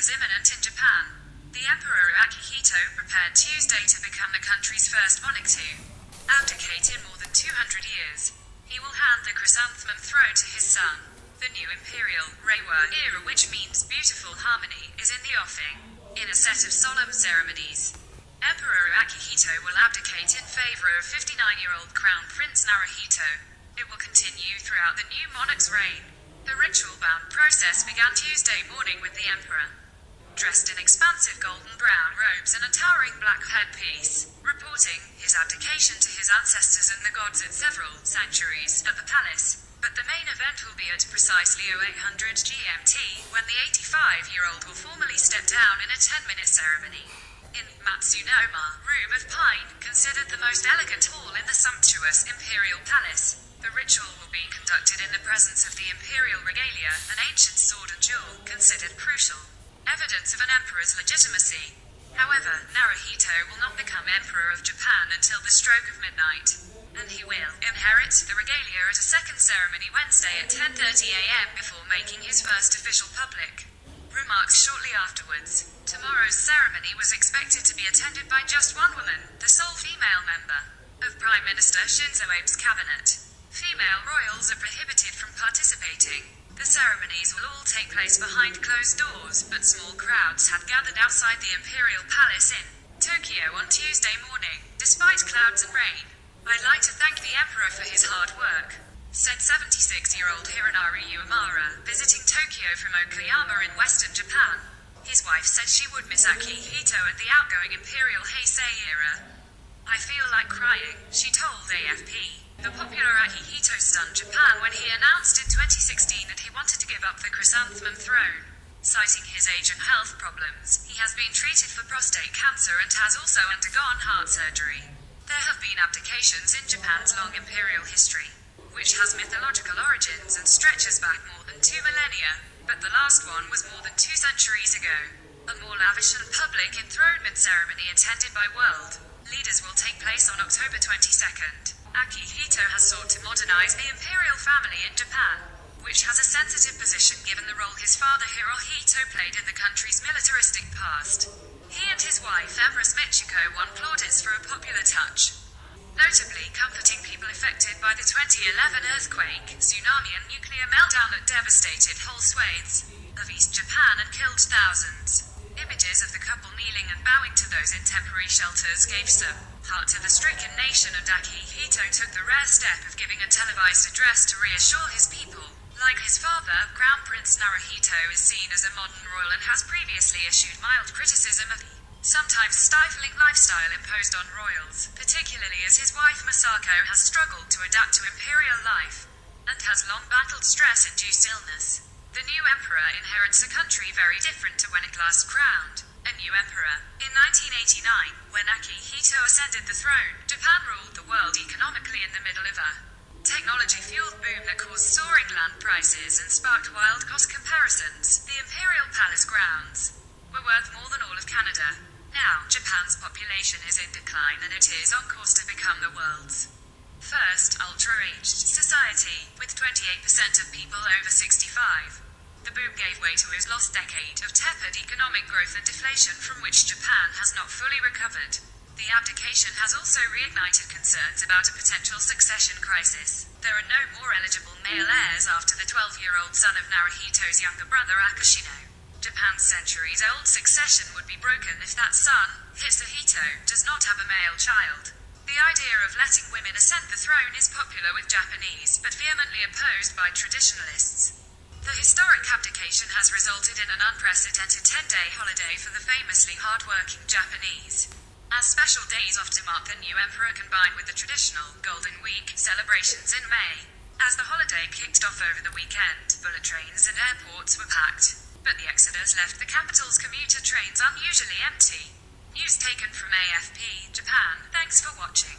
is imminent in Japan. The Emperor Akihito prepared Tuesday to become the country's first monarch to abdicate in more than 200 years. He will hand the chrysanthemum throne to his son. The new imperial Reiwa era, which means beautiful harmony, is in the offing, in a set of solemn ceremonies. Emperor Akihito will abdicate in favor of 59-year-old Crown Prince Naruhito. It will continue throughout the new monarch's reign. The ritual-bound process began Tuesday morning with the emperor, dressed in expansive golden brown robes and a towering black headpiece, reporting his abdication to his ancestors and the gods at several sanctuaries at the palace. But the main event will be at precisely 0800 GMT, when the 85-year-old will formally step down in a 10-minute ceremony. In Matsunoma, Room of Pine, considered the most elegant hall in the sumptuous imperial palace, the ritual will be conducted in the presence of the imperial regalia, an ancient sword and jewel, considered crucial evidence of an emperor's legitimacy. However, Naruhito will not become Emperor of Japan until the stroke of midnight, and he will inherit the regalia at a second ceremony Wednesday at 10:30 a.m. before making his first official public remarks shortly afterwards. Tomorrow's ceremony was expected to be attended by just one woman, the sole female member of Prime Minister Shinzo Abe's cabinet. Female royals are prohibited from participating. The ceremonies will all take place behind closed doors, but small crowds had gathered outside the Imperial Palace in Tokyo on Tuesday morning, despite clouds and rain. "I'd like to thank the Emperor for his hard work," said 76-year-old Hironari Uemura, visiting Tokyo from Okayama in western Japan. His wife said she would miss Akihito at the outgoing Imperial Heisei era. "I feel like crying," she told AFP. The popular Akihito stunned Japan when he announced in 2016 that he wanted to give up the chrysanthemum throne. Citing his age and health problems, he has been treated for prostate cancer and has also undergone heart surgery. There have been abdications in Japan's long imperial history, which has mythological origins and stretches back more than 2 millennia, but the last one was more than 2 centuries ago. A more lavish and public enthronement ceremony attended by world leaders will take place on October 22nd. Akihito has sought to modernize the imperial family in Japan, which has a sensitive position given the role his father Hirohito played in the country's militaristic past. He and his wife Empress Michiko won plaudits for a popular touch, notably comforting people affected by the 2011 earthquake, tsunami and nuclear meltdown that devastated whole swathes of East Japan and killed thousands. Images of the couple kneeling and bowing to those in temporary shelters gave some heart to the stricken nation, and Akihito took the rare step of giving a televised address to reassure his people. Like his father, Crown Prince Naruhito is seen as a modern royal and has previously issued mild criticism of the sometimes stifling lifestyle imposed on royals, particularly as his wife Masako has struggled to adapt to imperial life and has long battled stress-induced illness. The new emperor inherits a country very different to when it last crowned a new emperor. In 1989, when Akihito ascended the throne, Japan ruled the world economically in the middle of a technology-fueled boom that caused soaring land prices and sparked wild cost comparisons. The Imperial Palace grounds were worth more than all of Canada. Now, Japan's population is in decline and it is on course to become the world's first ultra-aged society, with 28% of people over 65. The boom gave way to his lost decade of tepid economic growth and deflation from which Japan has not fully recovered. The abdication has also reignited concerns about a potential succession crisis. There are no more eligible male heirs after the 12-year-old son of Naruhito's younger brother Akashino. Japan's centuries-old succession would be broken if that son, Hisahito, does not have a male child. The idea of letting women ascend the throne is popular with Japanese, but vehemently opposed by traditionalists. The historic abdication has resulted in an unprecedented 10-day holiday for the famously hard-working Japanese, as special days often mark the new emperor combined with the traditional Golden Week celebrations in May. As the holiday kicked off over the weekend, bullet trains and airports were packed, but the exodus left the capital's commuter trains unusually empty. News taken from AFP, Japan. Thanks for watching.